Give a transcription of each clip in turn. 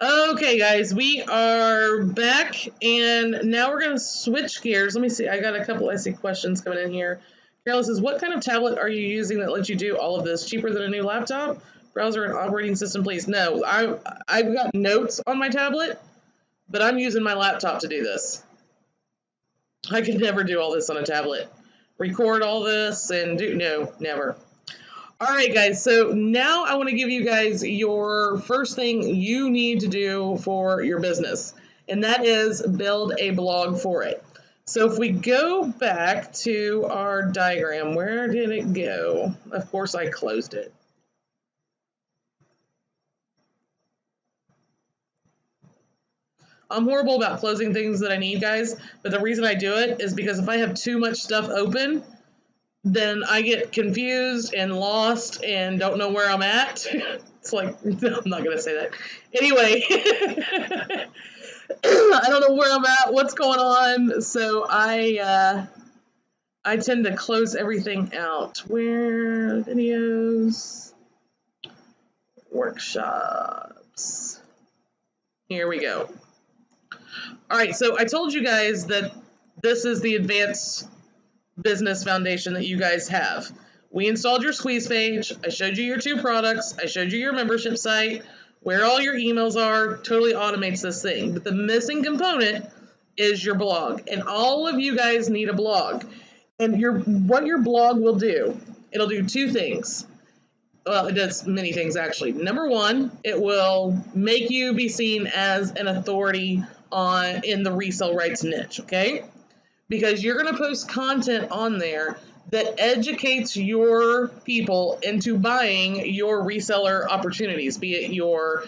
Okay, guys, we are back, and now we're going to switch gears. Let me see. I got a couple, I see questions coming in here. Carol says, what kind of tablet are you using that lets you do all of this? Cheaper than a new laptop? Browser and operating system, please. No, I've got notes on my tablet, but I'm using my laptop to do this. I could never do all this on a tablet. Record all this and do, no, never. All right, guys, so now I want to give you guys your first thing you need to do for your business, and that is build a blog for it. So if we go back to our diagram, where did it go? Of course, I closed it. I'm horrible about closing things that I need, guys, but the reason I do it is because if I have too much stuff open, then I get confused and lost and don't know where I'm at. It's like, no, I'm not going to say that. Anyway, I don't know where I'm at, what's going on, so I tend to close everything out. Where videos, workshops, here we go. All right, so I told you guys that this is the advanced business foundation that you guys have. We installed your squeeze page. I showed you your 2 products. I showed you your membership site, where all your emails are, totally automates this thing. But the missing component is your blog. And all of you guys need a blog. And what your blog will do, it'll do 2 things. Well, it does many things actually. Number 1, it will make you be seen as an authority in the resale rights niche, okay? Because you're going to post content on there that educates your people into buying your reseller opportunities, be it your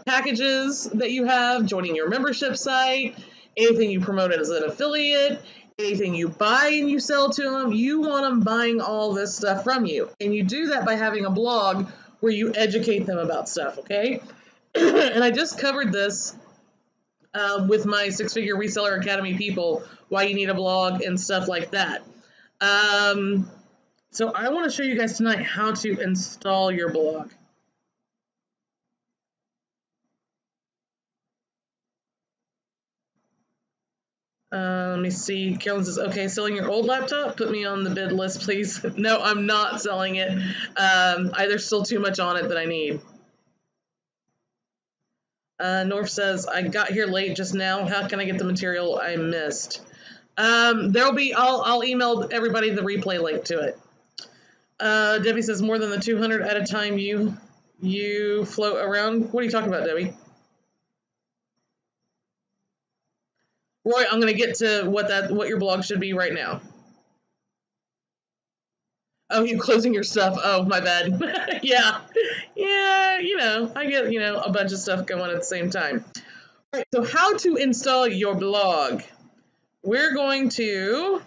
packages that you have, joining your membership site, anything you promote as an affiliate, anything you buy and you sell to them. You want them buying all this stuff from you. And you do that by having a blog where you educate them about stuff, okay? And I just covered this with my 6-Figure Reseller Academy people, why you need a blog and stuff like that. So I want to show you guys tonight how to install your blog. Let me see. Carolyn says, okay, selling your old laptop? Put me on the bid list, please. No, I'm not selling it. There's still too much on it that I need. North says, I got here late just now. How can I get the material I missed? I'll email everybody the replay link to it. Debbie says, more than the 200 at a time you float around. What are you talking about, Debbie? Roy, I'm going to get to what your blog should be right now. Oh, you closing your stuff. Oh, my bad. Yeah, I get, a bunch of stuff going at the same time. All right, so how to install your blog. We're going to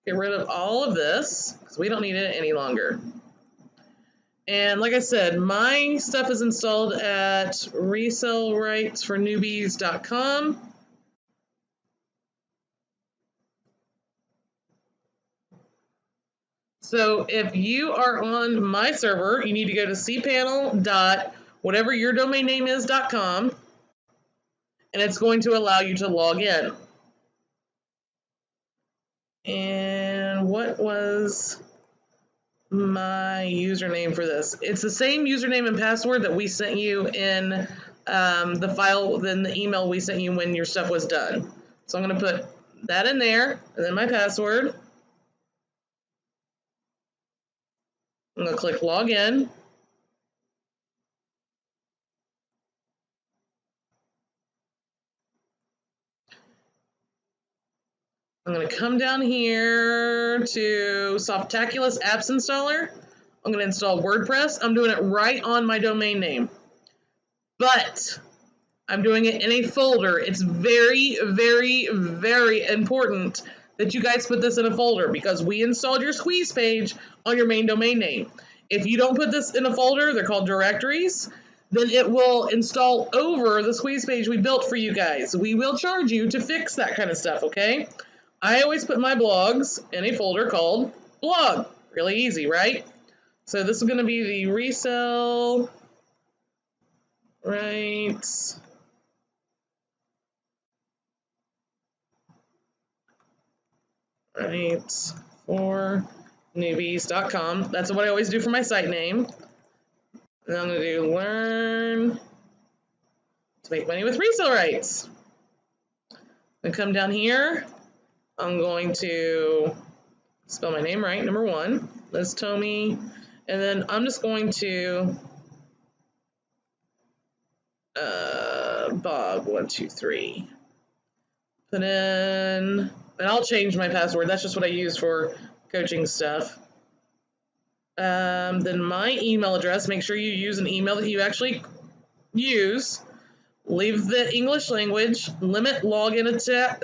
get rid of all of this because we don't need it any longer. And like I said, my stuff is installed at resalelightsfornewbies.com. So if you are on my server, you need to go to cpanel.whatever your domain name is.com, and it's going to allow you to log in. And what was my username for this? It's the same username and password that we sent you in the email we sent you when your stuff was done. So I'm going to put that in there, and then my password. I'm going to click login. I'm going to come down here to Softaculous Apps Installer. I'm going to install WordPress. I'm doing it right on my domain name. But I'm doing it in a folder. It's very, very, very important that you guys put this in a folder because we installed your squeeze page on your main domain name. If you don't put this in a folder, they're called directories, then it will install over the squeeze page we built for you guys. We will charge you to fix that kind of stuff, okay? I always put my blogs in a folder called blog. Really easy, right? So this is going to be the resale Right. Right. For newbies.com. That's what I always do for my site name. And I'm going to do learn to make money with resale rights. I'm going to come down here. I'm going to spell my name right, number one, Liz Tomey. And then I'm just going to Bob123. Put in, and I'll change my password. That's just what I use for coaching stuff. Then my email address, make sure you use an email that you actually use. Leave the English language, limit login attempts.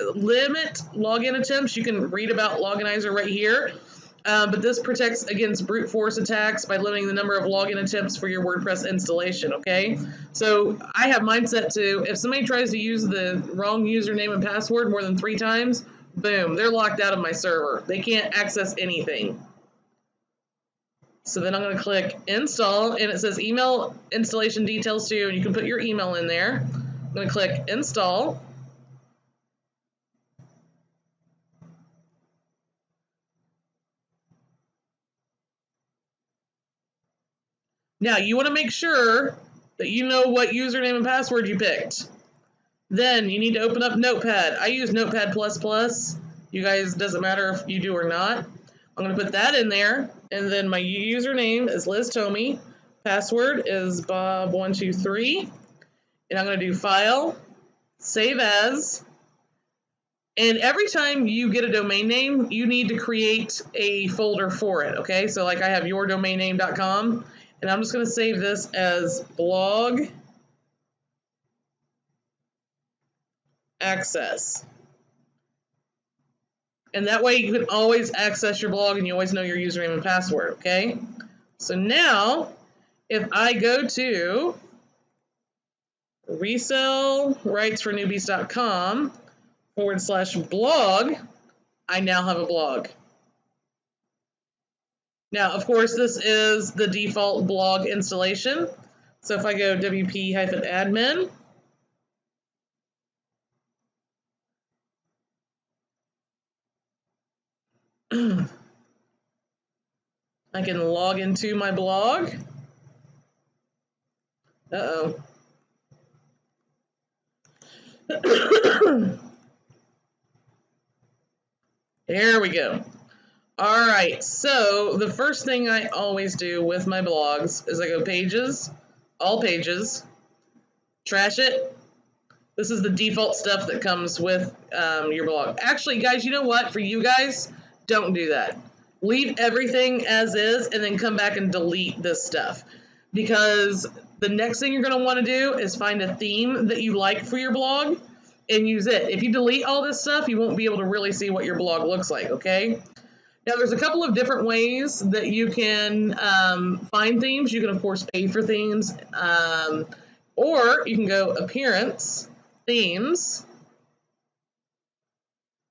You can read about Loginizer right here. But this protects against brute force attacks by limiting the number of login attempts for your WordPress installation, okay? So I have mine set to, if somebody tries to use the wrong username and password more than 3 times, boom, they're locked out of my server. They can't access anything. So then I'm going to click install, and it says email installation details too, and you can put your email in there. I'm going to click install. Now, you want to make sure that you know what username and password you picked. Then you need to open up Notepad. I use Notepad++. You guys, doesn't matter if you do or not. I'm going to put that in there. And then my username is Liz Tomey. Password is Bob123. And I'm going to do File, Save As. And every time you get a domain name, you need to create a folder for it, okay? So like I have yourdomainname.com. And I'm just going to save this as blog access. And that way you can always access your blog and you always know your username and password, okay? So now, if I go to resaleRightsForNewbies.com/blog, I now have a blog. Now, of course, this is the default blog installation. So if I go wp-admin, I can log into my blog. Uh-oh. There we go. All right, so the first thing I always do with my blogs is I go pages, all pages, trash it. This is the default stuff that comes with your blog. Actually, guys, you know what? For you guys, don't do that. Leave everything as is and then come back and delete this stuff. Because the next thing you're going to want to do is find a theme that you like for your blog and use it. If you delete all this stuff, you won't be able to really see what your blog looks like, okay? Now, there's a couple of different ways that you can find themes. You can, of course, pay for themes, or you can go Appearance, Themes,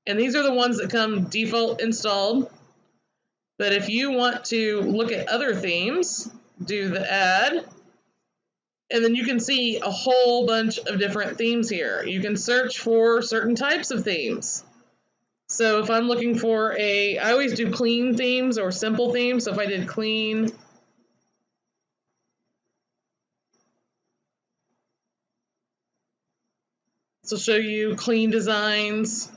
and these are the ones that come default installed. But if you want to look at other themes, do the Add, and then you can see a whole bunch of different themes here. You can search for certain types of themes. So if I'm looking for I always do clean themes or simple themes. So if I did clean, this will show you clean designs.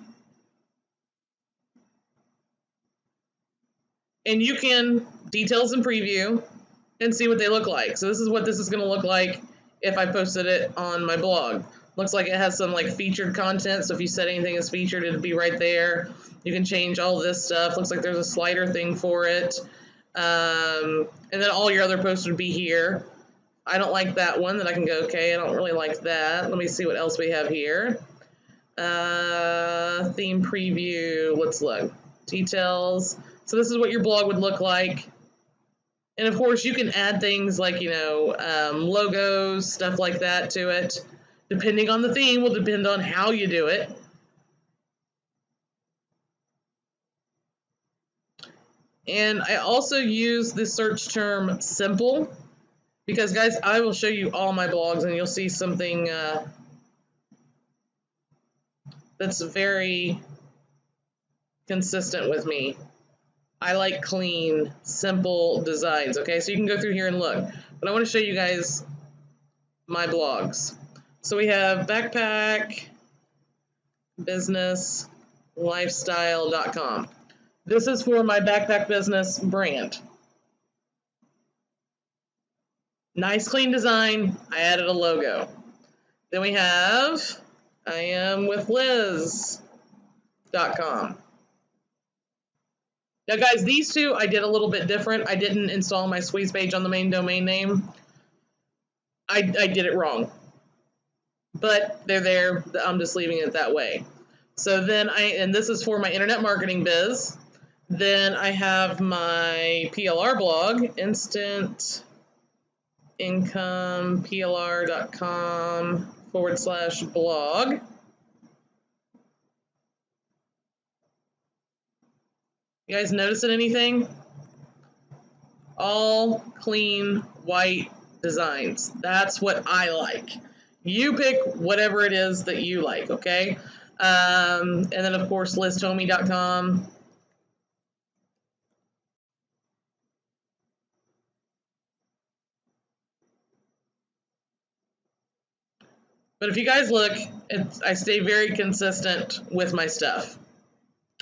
And you can details and preview and see what they look like. So this is what this is going to look like if I posted it on my blog. Looks like it has some like featured content. So if you set anything as featured, it'd be right there. You can change all this stuff. Looks like there's a slider thing for it. And then all your other posts would be here. I don't like that one. Then I can go, okay, I don't really like that. Let me see what else we have here. Theme preview. Let's look. Details. So this is what your blog would look like. And of course, you can add things like, logos, stuff like that to it. Depending on the theme will depend on how you do it. And I also use the search term simple. Because guys, I will show you all my blogs and you'll see something that's very consistent with me. I like clean, simple designs, okay? So you can go through here and look. But I want to show you guys my blogs. So we have backpack, business, lifestyle.com. This is for my backpack business brand. Nice clean design. I added a logo. Then we have I am with Liz.com. Now guys, these two I did a little bit different. I didn't install my squeeze page on the main domain name. I did it wrong. But they're there. I'm just leaving it that way. So then and this is for my internet marketing biz. Then I have my PLR blog, instant income plr.com/blog. You guys noticing anything? All clean white designs. That's what I like. You pick whatever it is that you like, okay? And then of course liztomey.com. But if you guys look, I stay very consistent with my stuff.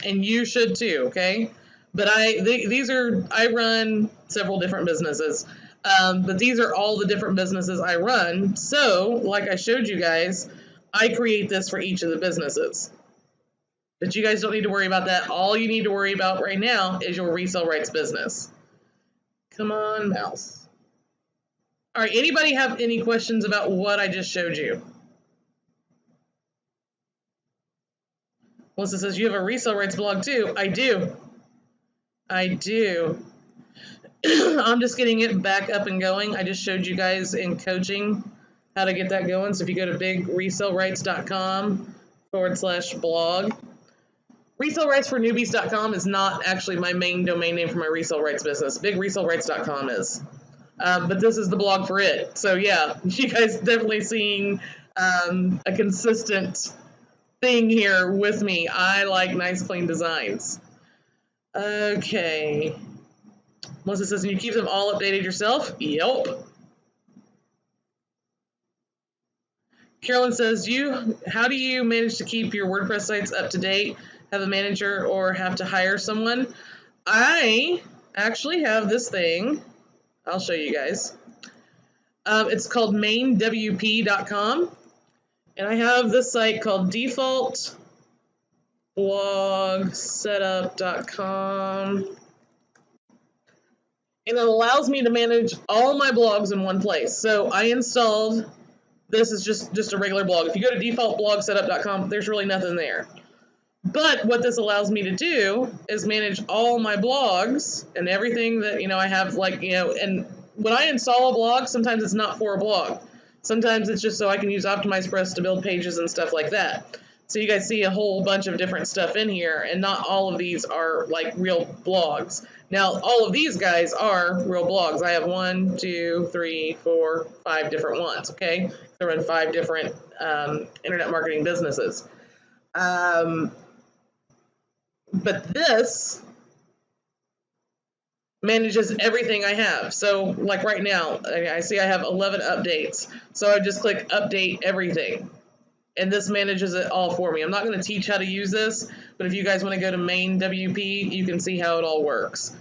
And you should too, okay? But I run several different businesses. But these are all the different businesses I run. So, like I showed you guys, I create this for each of the businesses. But you guys don't need to worry about that. All you need to worry about right now is your resale rights business. Come on, mouse. All right, anybody have any questions about what I just showed you? Melissa says, you have a resale rights blog too. I do. I do. I'm just getting it back up and going. I just showed you guys in coaching how to get that going. So if you go to bigresalerights.com/blog, resalelightsfornewbies.com is not actually my main domain name for my resale rights business. Bigresalerights.com is. But this is the blog for it. So yeah, you guys definitely seeing a consistent thing here with me. I like nice, clean designs. Okay. Melissa says, and you keep them all updated yourself? Yep. Carolyn says, how do you manage to keep your WordPress sites up to date? Have a manager or have to hire someone? I actually have this thing. I'll show you guys. It's called mainwp.com. And I have this site called defaultblogsetup.com. And it allows me to manage all my blogs in one place. So I installed, this is just a regular blog. If you go to defaultblogsetup.com, there's really nothing there. But what this allows me to do is manage all my blogs and everything that, I have, and when I install a blog, sometimes it's not for a blog. Sometimes it's just so I can use OptimizePress to build pages and stuff like that. So you guys see a whole bunch of different stuff in here, and not all of these are like real blogs. Now, all of these guys are real blogs. I have 1, 2, 3, 4, 5 different ones, okay? I run 5 different internet marketing businesses. But this manages everything I have. So like right now, I see I have 11 updates. So I just click update everything. And this manages it all for me. I'm not going to teach how to use this, but if you guys want to go to main WP, you can see how it all works.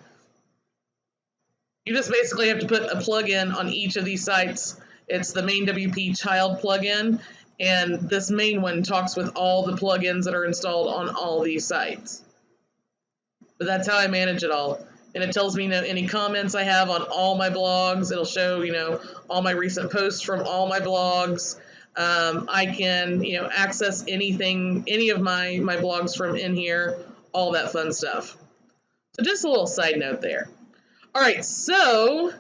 You just basically have to put a plugin on each of these sites. It's the main WP child plugin, and this main one talks with all the plugins that are installed on all these sites. But that's how I manage it all. And it tells me any comments I have on all my blogs. It'll show, all my recent posts from all my blogs. I can, access anything, any of my blogs from in here, all that fun stuff. So just a little side note there. All right, so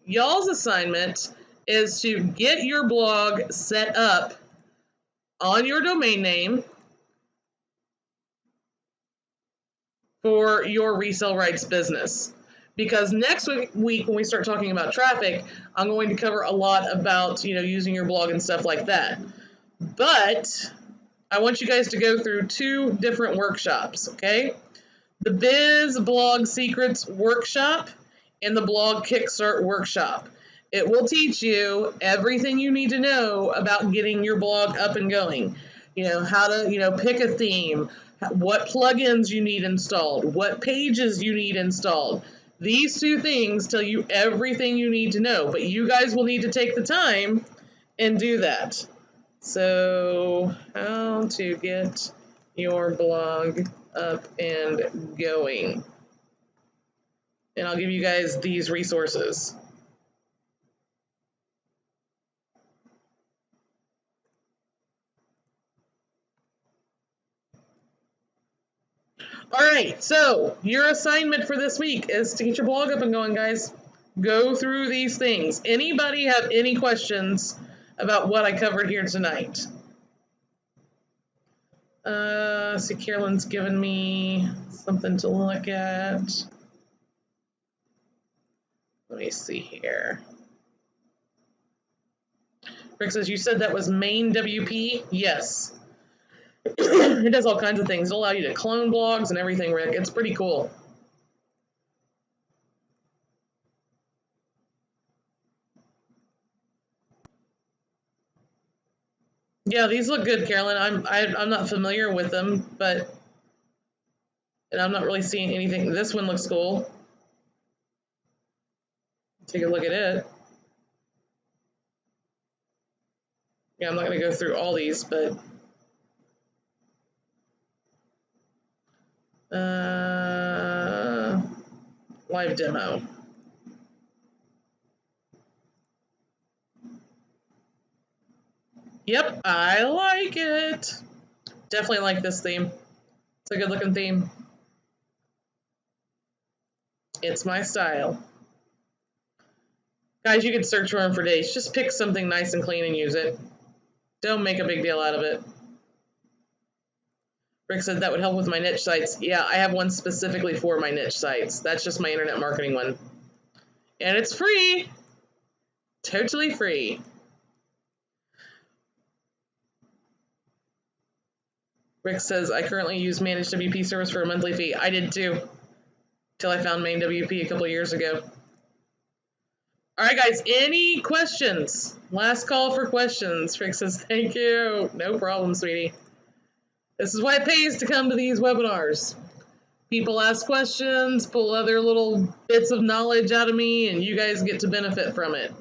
y'all's assignment is to get your blog set up on your domain name for your resale rights business. because next week when we start talking about traffic, I'm going to cover a lot about, using your blog and stuff like that. But I want you guys to go through 2 different workshops, okay? The Biz Blog Secrets Workshop and the Blog Kickstart Workshop. It will teach you everything you need to know about getting your blog up and going. How to, pick a theme, what plugins you need installed, what pages you need installed. These 2 things tell you everything you need to know, but you guys will need to take the time and do that. So, how to get your blog up and going. And I'll give you guys these resources. All right, so your assignment for this week is to get your blog up and going, guys. Go through these things. Anybody have any questions about what I covered here tonight? See, Carolyn's given me something to look at. Let me see here. Rick says, you said that was main WP? Yes. It does all kinds of things. It'll allow you to clone blogs and everything, Rick. It's pretty cool. Yeah, these look good, Carolyn. I'm not familiar with them, and I'm not really seeing anything. This one looks cool. Take a look at it. Yeah, I'm not going to go through all these, but live demo. Yep, I like it. Definitely like this theme. It's a good looking theme. It's my style. Guys, you can search for them for days. Just pick something nice and clean and use it. Don't make a big deal out of it. Rick said that would help with my niche sites. Yeah, I have one specifically for my niche sites. That's just my internet marketing one. And it's free. Totally free. Rick says, I currently use Managed WP service for a monthly fee. I did too, till I found Main WP a couple of years ago. All right, guys, any questions? Last call for questions. Rick says, thank you. No problem, sweetie. This is why it pays to come to these webinars. People ask questions, pull other little bits of knowledge out of me, and you guys get to benefit from it.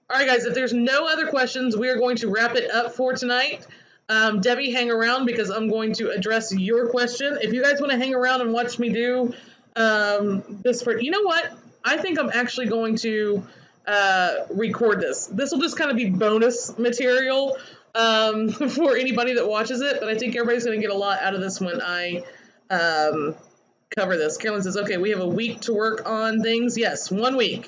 All right, guys, if there's no other questions, we are going to wrap it up for tonight. Debbie, hang around because I'm going to address your question. If you guys want to hang around and watch me do this you know what? I think I'm actually going to record this. This will just kind of be bonus material for anybody that watches it, but I think everybody's going to get a lot out of this when I cover this. Carolyn says, okay, we have a week to work on things. Yes, 1 week.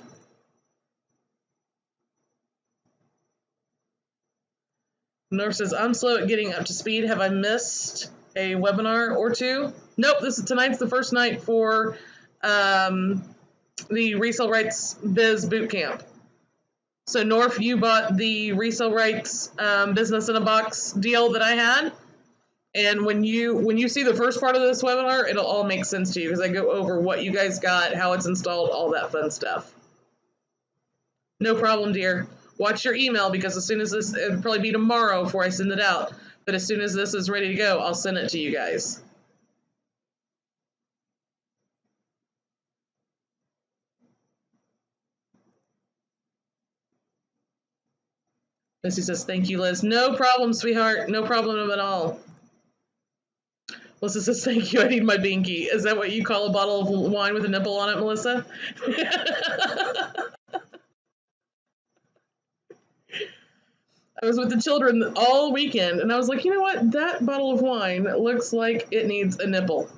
North says, I'm slow at getting up to speed. Have I missed a webinar or 2? Nope, tonight's the first night for the Resale Rights Biz Bootcamp. So North, you bought the Resale Rights Business in a Box deal that I had. And when you see the first part of this webinar, it'll all make sense to you because I go over what you guys got, how it's installed, all that fun stuff. No problem, dear. Watch your email because as soon as it'll probably be tomorrow before I send it out. But as soon as this is ready to go, I'll send it to you guys. Missy says, thank you, Liz. No problem, sweetheart. No problem at all. Melissa says, thank you. I need my binky. Is that what you call a bottle of wine with a nipple on it, Melissa? I was with the children all weekend, and I was like, you know what? That bottle of wine looks like it needs a nipple.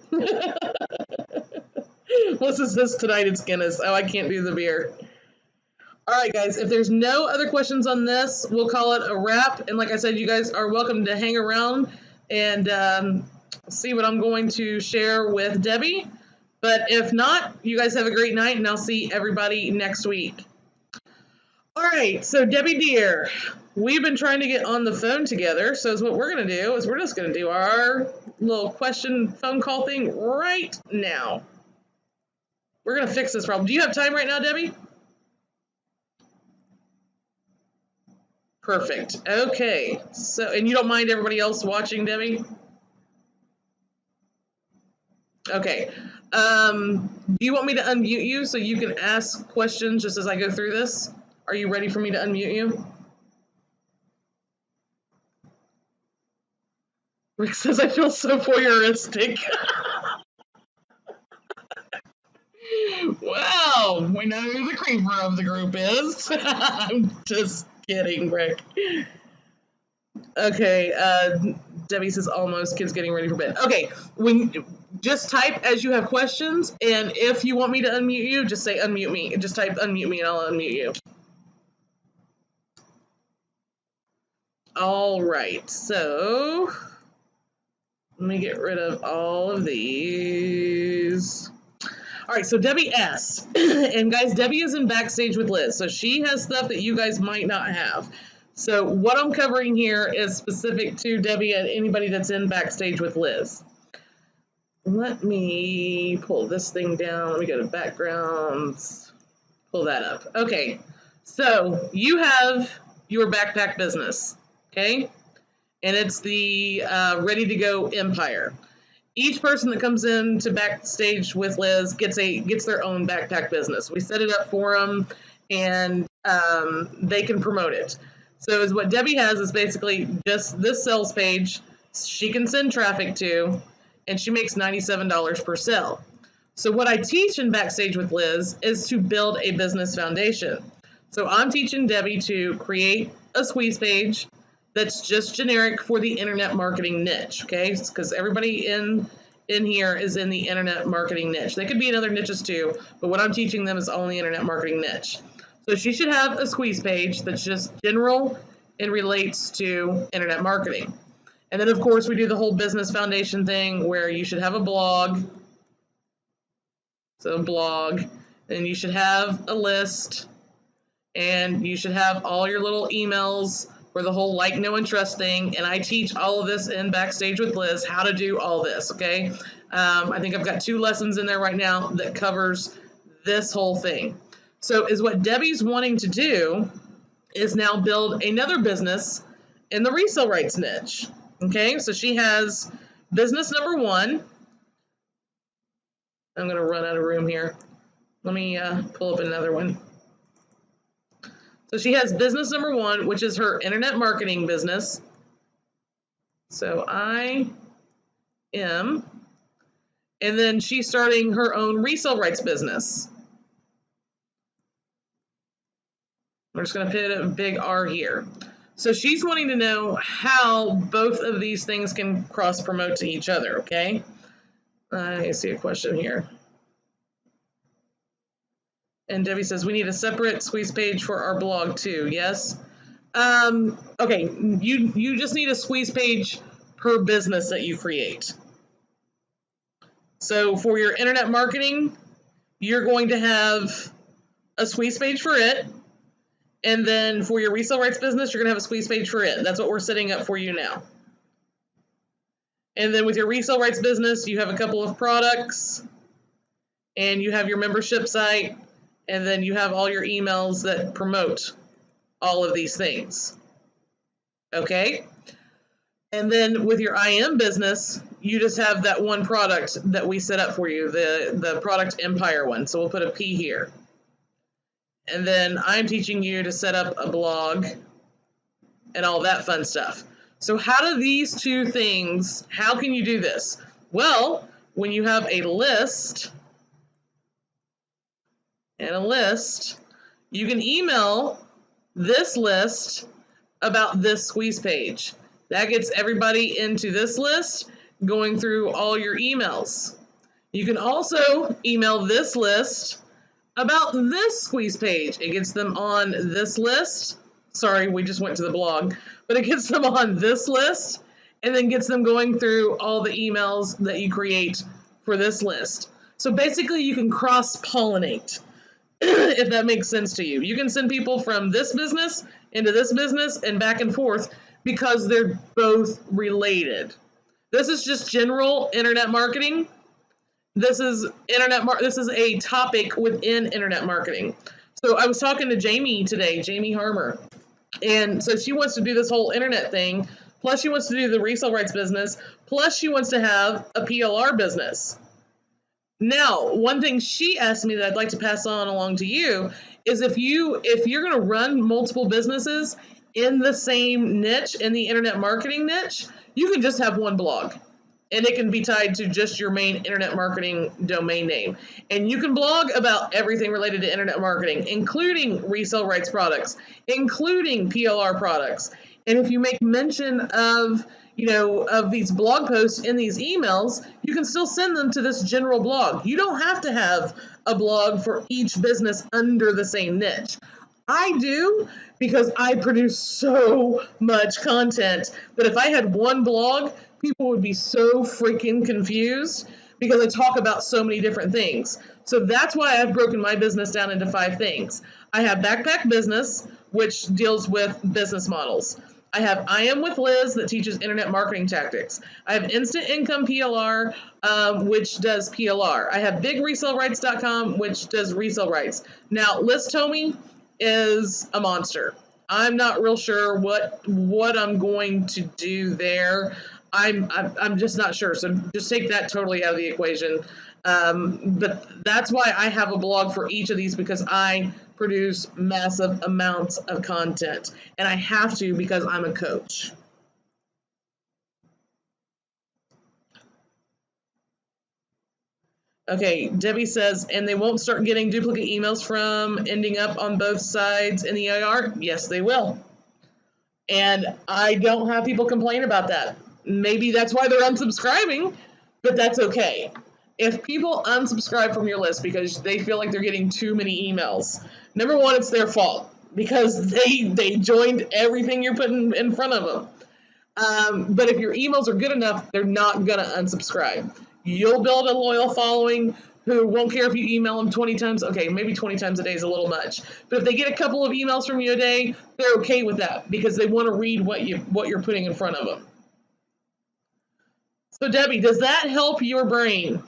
Melissa says, tonight it's Guinness. Oh, I can't do the beer. All right, guys, if there's no other questions on this, we'll call it a wrap. And like I said, you guys are welcome to hang around and see what I'm going to share with Debbie. But if not, you guys have a great night, and I'll see everybody next week. All right, so Debbie dear, we've been trying to get on the phone together, so what we're going to do is we're just going to do our little question phone call thing right now. We're going to fix this problem. Do you have time right now, Debbie? Perfect. Okay, so, and you don't mind everybody else watching, Debbie? Okay. Do you want me to unmute you so you can ask questions just as I go through this? Are you ready for me to unmute you? Rick says I feel so voyeuristic. Wow, we know who the creeper of the group is. I'm just kidding, Rick. Okay, Debbie says almost, kids getting ready for bed. Okay, just type as you have questions, and if you want me to unmute you, just say unmute me. Just type unmute me and I'll unmute you. All right, so let me get rid of all of these. All right, so Debbie S. And guys, Debbie is in Backstage with Liz, so she has stuff that you guys might not have. So what I'm covering here is specific to Debbie and anybody that's in Backstage with Liz. Let me pull this thing down. Let me go to backgrounds, pull that up. Okay, so you have your backpack business, okay? And it's the Ready to Go Empire. Each person that comes in to Backstage with Liz gets their own backpack business. We set it up for them, and they can promote it. So is what Debbie has is basically just this sales page she can send traffic to, and she makes $97 per sale. So what I teach in Backstage with Liz is to build a business foundation. So I'm teaching Debbie to create a squeeze page that's just generic for the internet marketing niche, okay? Because everybody in here is in the internet marketing niche. They could be in other niches too, but what I'm teaching them is only internet marketing niche. So she should have a squeeze page that's just general and relates to internet marketing. And then of course we do the whole business foundation thing where you should have a blog. So a blog, and you should have a list, and you should have all your little emails for the whole like, know, and trust thing. And I teach all of this in Backstage with Liz, how to do all this, okay? I think I've got 2 lessons in there right now that covers this whole thing. So is what Debbie's wanting to do is now build another business in the resale rights niche, okay? So she has business number 1. I'm going to run out of room here. Let me pull up another one. So she has business number 1, which is her internet marketing business. So I am, and then she's starting her own resale rights business. We're just going to put a big R here. So she's wanting to know how both of these things can cross promote to each other, okay? I see a question here. And Debbie says, we need a separate squeeze page for our blog too, yes? Okay, you just need a squeeze page per business that you create. So for your internet marketing, you're going to have a squeeze page for it. And then for your resale rights business, you're going to have a squeeze page for it. That's what we're setting up for you now. And then with your resale rights business, you have a couple of products, and you have your membership site, and then you have all your emails that promote all of these things. Okay? And then with your IM business, you just have that one product that we set up for you, the product empire one. So we'll put a P here. And then I'm teaching you to set up a blog and all that fun stuff. So how do these 2 things, how can you do this? Well, when you have a list and a list, you can email this list about this squeeze page. That gets everybody into this list going through all your emails. You can also email this list about this squeeze page. It gets them on this list. Sorry, we just went to the blog, but it gets them on this list and then gets them going through all the emails that you create for this list. So basically you can cross-pollinate, if that makes sense to you. You can send people from this business into this business and back and forth because they're both related. This is just general internet marketing. This is this is a topic within internet marketing. So I was talking to Jamie today, Jamie Harmer. And so she wants to do this whole internet thing, plus she wants to do the resale rights business, plus she wants to have a PLR business. Now, one thing she asked me that I'd like to pass on along to you is if you're going to run multiple businesses in the same niche, in the internet marketing niche, you can just have one blog. And it can be tied to just your main internet marketing domain name. And you can blog about everything related to internet marketing, including resale rights products, including PLR products. And if you make mention of these blog posts in these emails, you can still send them to this general blog. You don't have to have a blog for each business under the same niche. I do, because I produce so much content that if I had one blog, people would be so freaking confused because I talk about so many different things. So that's why I've broken my business down into 5 things. I have Backpack Business, which deals with business models. I have I Am with Liz that teaches internet marketing tactics. I have Instant Income PLR, which does PLR. I have BigResaleRights.com, which does resale rights. Now, Liz Tomey is a monster. I'm not real sure what I'm going to do there. I'm just not sure. So just take that totally out of the equation. But that's why I have a blog for each of these, because I produce massive amounts of content, and I have to because I'm a coach. Okay, Debbie says, and they won't start getting duplicate emails from ending up on both sides in the EIR? Yes, they will. And I don't have people complain about that. Maybe that's why they're unsubscribing, but that's okay. If people unsubscribe from your list because they feel like they're getting too many emails, number one, it's their fault because they joined everything you're putting in front of them. But if your emails are good enough, they're not going to unsubscribe. You'll build a loyal following who won't care if you email them 20 times. Okay, maybe 20 times a day is a little much. But if they get a couple of emails from you a day, they're okay with that because they want to read what you're putting in front of them. So Debbie, does that help your brain?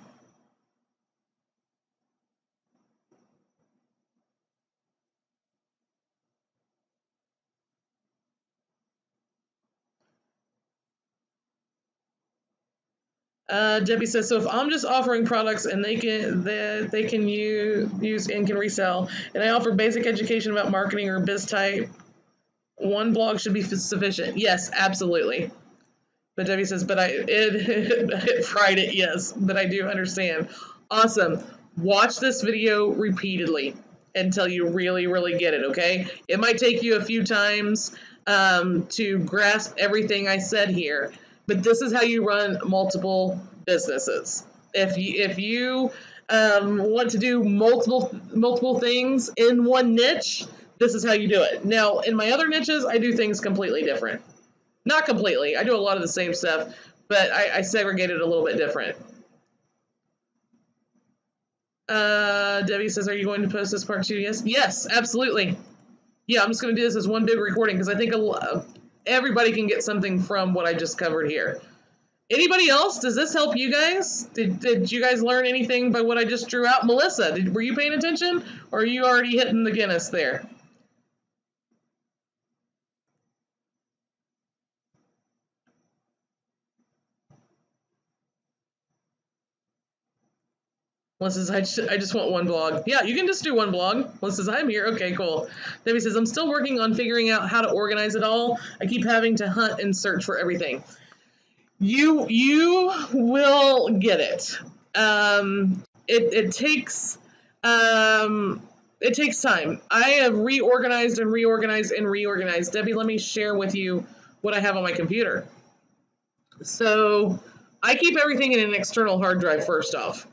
Debbie says, so if I'm just offering products and they can use and can resell, and I offer basic education about marketing or biz type, one blog should be sufficient. Yes, absolutely. But Debbie says, but it fried it. Yes, but I do understand. Awesome. Watch this video repeatedly until you really, really get it. Okay. It might take you a few times to grasp everything I said here. But this is how you run multiple businesses. If you want to do multiple things in one niche, this is how you do it. Now, in my other niches, I do things completely different. Not completely. I do a lot of the same stuff, but I segregate it a little bit different. Debbie says, are you going to post this part 2? Yes. Yes, absolutely. Yeah, I'm just going to do this as one big recording because I think everybody can get something from what I just covered here. Anybody else? Does this help you guys? Did you guys learn anything by what I just drew out? Melissa, were you paying attention, or are you already hitting the Guinness there? Melissa says, I just want one blog. Yeah, you can just do one blog. Melissa says, I'm here. Okay, cool. Debbie says, I'm still working on figuring out how to organize it all. I keep having to hunt and search for everything. You will get it. It takes time. I have reorganized and reorganized and reorganized. Debbie, let me share with you what I have on my computer. So I keep everything in an external hard drive first off.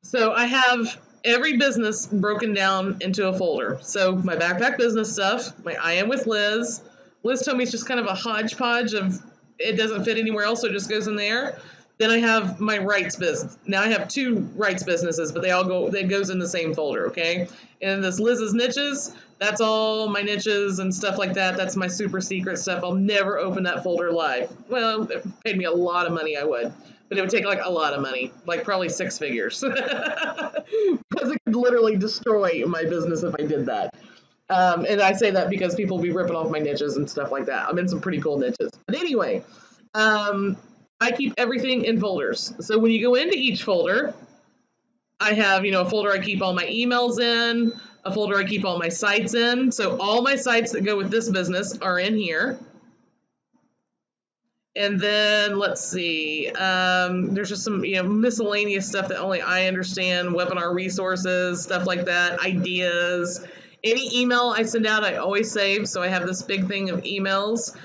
So I have every business broken down into a folder. So my backpack business stuff, my I Am with Liz. Liz told me it's just kind of a hodgepodge of, it doesn't fit anywhere else, so it just goes in there. Then I have my rights business. Now I have 2 rights businesses, but it goes in the same folder, okay? And this Liz's niches, that's all my niches and stuff like that. That's my super secret stuff. I'll never open that folder live. Well, if it paid me a lot of money, I would. But it would take like a lot of money, like probably 6 figures. Because it could literally destroy my business if I did that. And I say that because people be ripping off my niches and stuff like that. I'm in some pretty cool niches. But anyway, I keep everything in folders. So when you go into each folder, I have, a folder I keep all my emails in, a folder I keep all my sites in. So all my sites that go with this business are in here. And then let's see, there's just some, miscellaneous stuff that only I understand, webinar resources, stuff like that, ideas. Any email I send out, I always save. So I have this big thing of emails.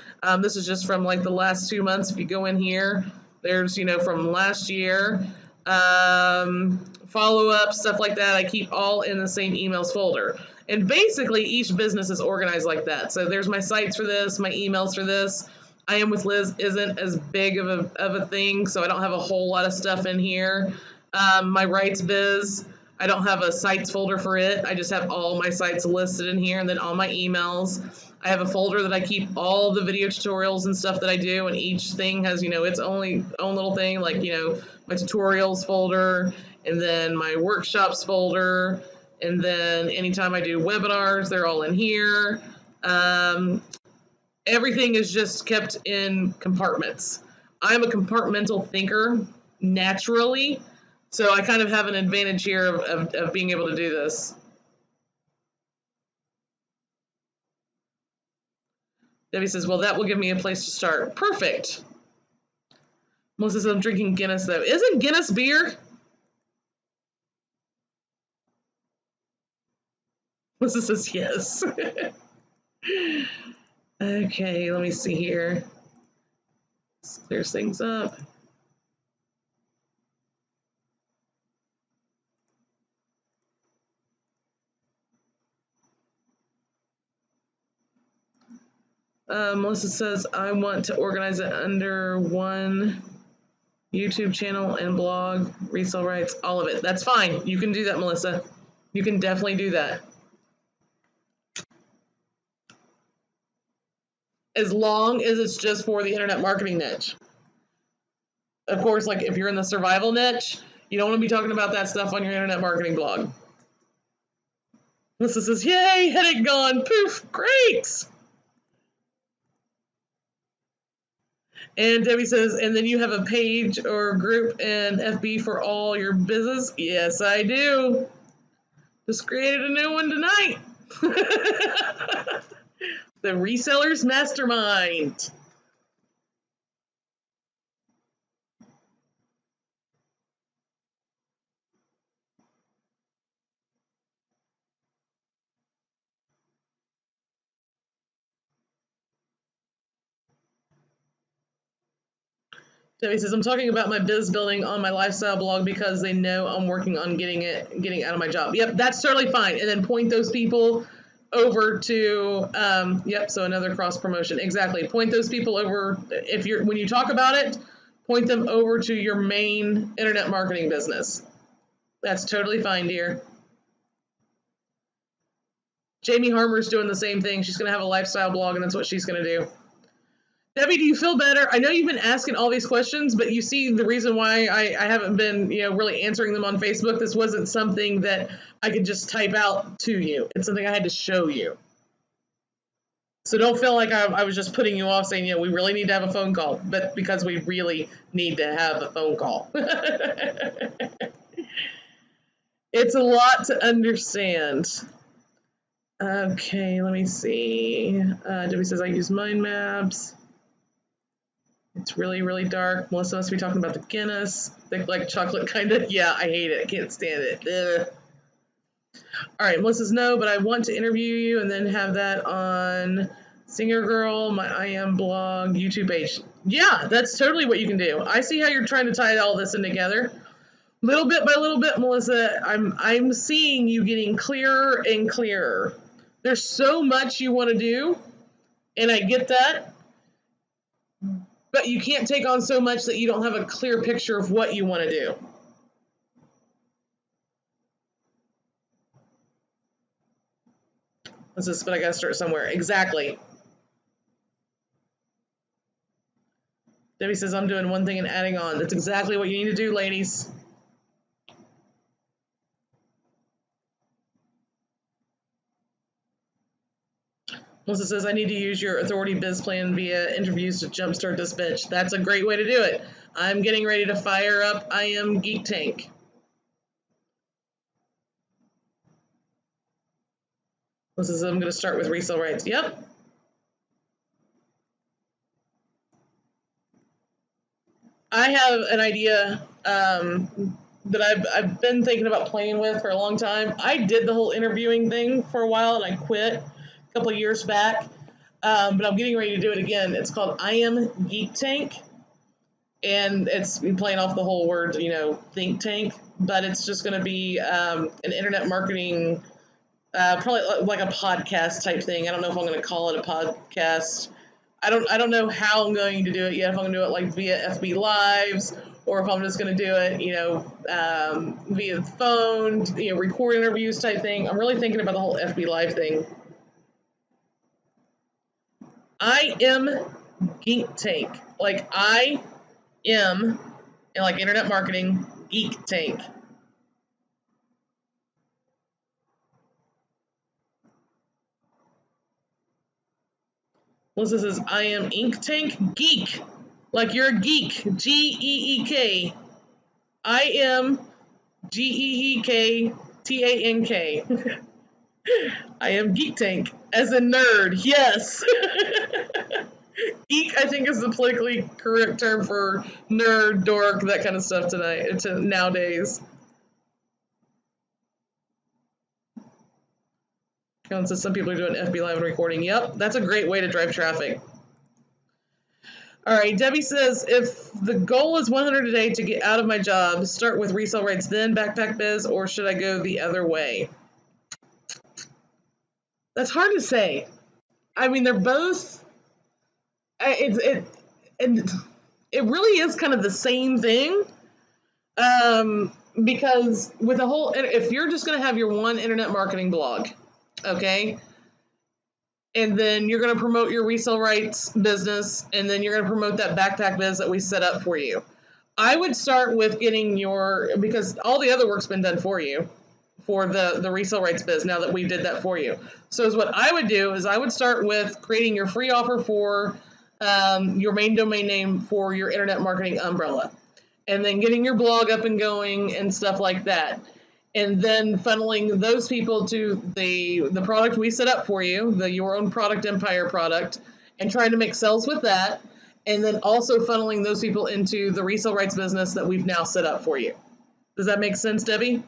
This is just from like the last 2 months. If you go in here, there's, from last year, follow-up, stuff like that. I keep all in the same emails folder. And basically each business is organized like that. So there's my sites for this, my emails for this. I Am With Liz isn't as big of a thing, so I don't have a whole lot of stuff in here. My rights biz, I don't have a sites folder for it. I just have all my sites listed in here, and then all my emails. I have a folder that I keep all the video tutorials and stuff that I do, and each thing has, its own little thing, like, my tutorials folder, and then my workshops folder, and then anytime I do webinars, they're all in here. Everything is just kept in compartments. I'm a compartmental thinker naturally, so I kind of have an advantage here of being able to do this. Debbie says, well, that will give me a place to start. Perfect. Melissa says, I'm drinking Guinness, though. Isn't Guinness beer? Melissa says, yes. Okay, let me see here. This clears things up. Melissa says, I want to organize it under one YouTube channel and blog, resale rights, all of it. That's fine. You can do that, Melissa. You can definitely do that. As long as it's just for the internet marketing niche. Of course, like if you're in the survival niche, you don't want to be talking about that stuff on your internet marketing blog. Melissa says, yay, headache gone. Poof, great. And Debbie says, and then you have a page or group in FB for all your business? Yes, I do. Just created a new one tonight. The Resellers Mastermind. Debbie says, I'm talking about my biz building on my lifestyle blog because they know I'm working on getting out of my job. Yep, that's totally fine. And then point those people over to, yep, so another cross promotion. Exactly. Point those people over, when you talk about it, point them over to your main internet marketing business. That's totally fine, dear. Jamie Harmer's doing the same thing. She's going to have a lifestyle blog, and that's what she's going to do. Debbie, do you feel better? I know you've been asking all these questions, but you see the reason why I haven't been, really answering them on Facebook. This wasn't something that I could just type out to you. It's something I had to show you. So don't feel like I was just putting you off saying, we really need to have a phone call, but because we really need to have a phone call. It's a lot to understand. Okay, let me see. Debbie says, I use mind maps. It's really, really dark. Melissa must be talking about the Guinness. Thick like chocolate, kind of. Yeah, I hate it. I can't stand it. Ugh. All right, Melissa says, no, but I want to interview you and then have that on Singer Girl, my I Am blog, YouTube page. Yeah, that's totally what you can do. I see how you're trying to tie all this in together. Little bit by little bit, Melissa, I'm seeing you getting clearer and clearer. There's so much you want to do, and I get that. but you can't take on so much that you don't have a clear picture of what you want to do. But I gotta start somewhere. Exactly. Debbie says, I'm doing one thing and adding on. That's exactly what you need to do, ladies. Melissa says, I need to use your authority biz plan via interviews to jumpstart this bitch. That's a great way to do it. I'm getting ready to fire up I Am Geek Tank. Melissa says, I'm going to start with resale rights. Yep. I have an idea that I've been thinking about playing with for a long time. I did the whole interviewing thing for a while and I quit a couple of years back, but I'm getting ready to do it again. It's called I Am Geek Tank, and it's playing off the whole word, think tank, but it's just going to be an internet marketing, probably like a podcast type thing. I don't know if I'm going to call it a podcast. I don't know how I'm going to do it yet. If I'm going to do it like via FB Lives, or if I'm just going to do it, via phone, record interviews type thing. I'm really thinking about the whole FB Live thing. I Am Geek Tank, like I am, and like internet marketing, Geek Tank. Melissa says, I am Ink Tank Geek. Like you're a geek. Geek. I am GeekTank. I am Geek Tank. As a nerd, yes. Geek, I think, is the politically correct term for nerd, dork, that kind of stuff nowadays. Colin says some people are doing FB Live and recording. Yep, that's a great way to drive traffic. All right, Debbie says, if the goal is 100 a day to get out of my job, start with resale rights, then backpack biz, or should I go the other way? That's hard to say. I mean, they're both. It really is kind of the same thing. Because with the whole, if you're just going to have your one internet marketing blog, okay, and then you're going to promote your resale rights business, and then you're going to promote that backpack biz that we set up for you. I would start with getting because all the other work's been done for you for the resale rights biz now that we did that for you. So what I would do is I would start with creating your free offer for your main domain name for your internet marketing umbrella, and then getting your blog up and going and stuff like that. And then funneling those people to the product we set up for you, the Your Own Product Empire product, and trying to make sales with that. And then also funneling those people into the resale rights business that we've now set up for you. Does that make sense, Debbie?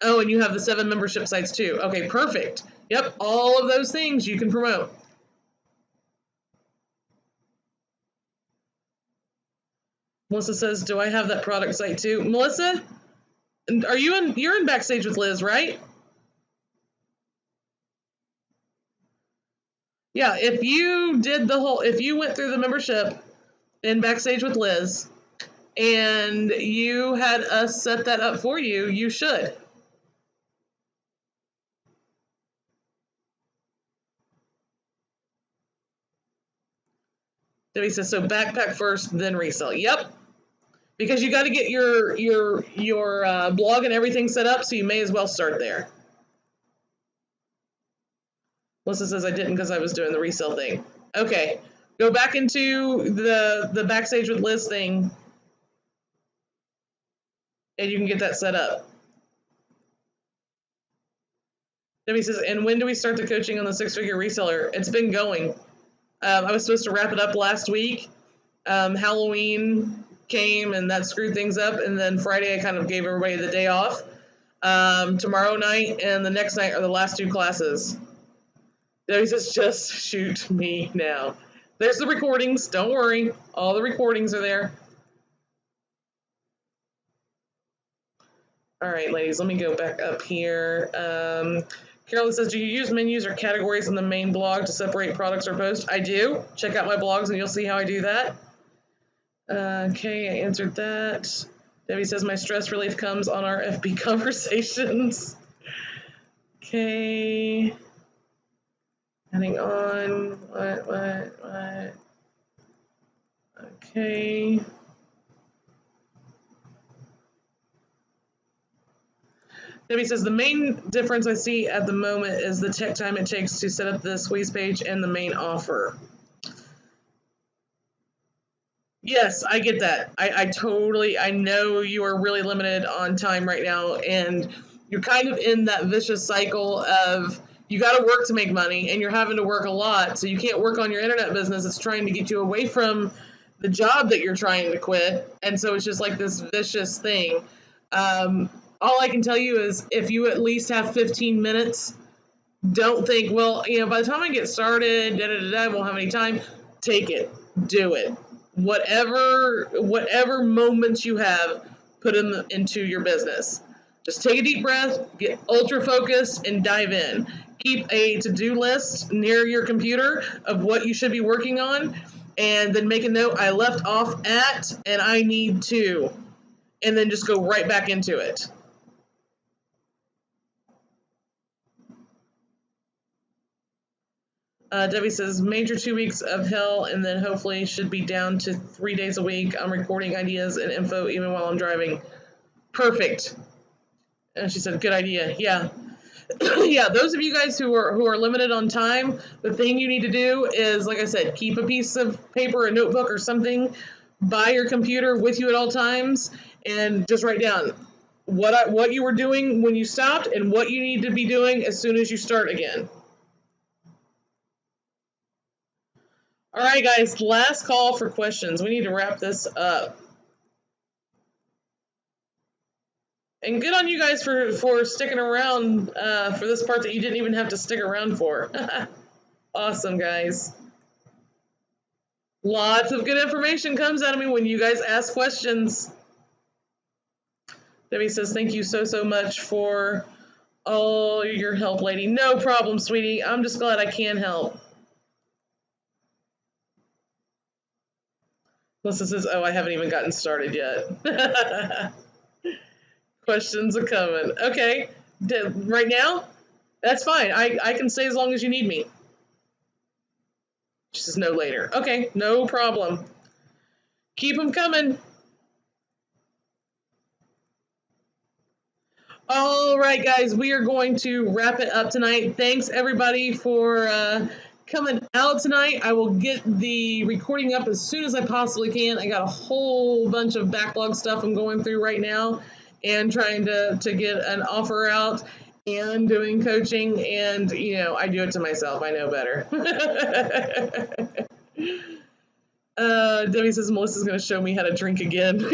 Oh, and you have the 7 membership sites too. Okay, perfect. Yep, all of those things you can promote. Melissa says, do I have that product site too? Melissa, you're in Backstage with Liz, right? Yeah, if you went through the membership in Backstage with Liz and you had us set that up for you, you should. Debbie says, so backpack first, then resell. Yep. Because you got to get your blog and everything set up, so you may as well start there. Melissa says, I didn't because I was doing the resale thing. Okay. Go back into the Backstage with Liz thing, and you can get that set up. Debbie says, and when do we start the coaching on the 6-figure reseller? It's been going. I was supposed to wrap it up last week. Halloween came and that screwed things up, and then Friday I kind of gave everybody the day off. Tomorrow night and the next night are the last 2 classes. Debbie says, just shoot me now. There's the recordings. Don't worry. All the recordings are there. All right, ladies, let me go back up here. Carolyn says, do you use menus or categories in the main blog to separate products or posts? I do. Check out my blogs and you'll see how I do that. Okay, I answered that. Debbie says, my stress relief comes on our FB conversations. Okay. Hang on. What? Okay. Debbie says, the main difference I see at the moment is the tech time it takes to set up the squeeze page and the main offer. Yes, I get that. I know you are really limited on time right now, and you're kind of in that vicious cycle of you got to work to make money, and you're having to work a lot, so you can't work on your internet business. It's trying to get you away from the job that you're trying to quit, and so it's just like this vicious thing. All I can tell you is if you at least have 15 minutes, don't think, well, by the time I get started, I won't have any time. Take it. Do it. Whatever moments you have, put them into your business. Just take a deep breath, get ultra focused, and dive in. Keep a to-do list near your computer of what you should be working on, and then make a note, I left off at, and I need to, and then just go right back into it. Debbie says, major 2 weeks of hell, and then hopefully should be down to 3 days a week. I'm recording ideas and info even while I'm driving. Perfect. And she said, good idea. Yeah. Yeah, those of you guys who are limited on time, the thing you need to do is, like I said, keep a piece of paper, a notebook or something by your computer with you at all times, and just write down what you were doing when you stopped and what you need to be doing as soon as you start again. All right, guys, last call for questions. We need to wrap this up. And good on you guys for sticking around for this part that you didn't even have to stick around for. Awesome, guys. Lots of good information comes out of me when you guys ask questions. Debbie says, thank you so much for all your help, lady. No problem, sweetie. I'm just glad I can help. Melissa says, oh, I haven't even gotten started yet. Questions are coming. Okay. Right now? That's fine. I can stay as long as you need me. She says, no later. Okay, no problem. Keep them coming. All right, guys, we are going to wrap it up tonight. Thanks, everybody, for coming out tonight. I will get the recording up as soon as I possibly can. I got a whole bunch of backlog stuff I'm going through right now and trying to get an offer out and doing coaching. And, I do it to myself. I know better. Debbie says Melissa's going to show me how to drink again.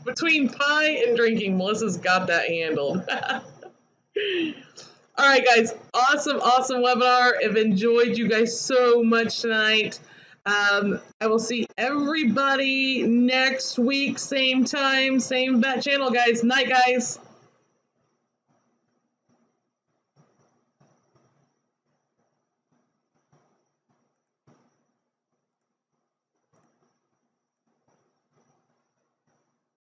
Between pie and drinking, Melissa's got that handled. All right, guys. Awesome webinar. I've enjoyed you guys so much tonight. I will see everybody next week, same time, same bat channel, guys. Night, guys.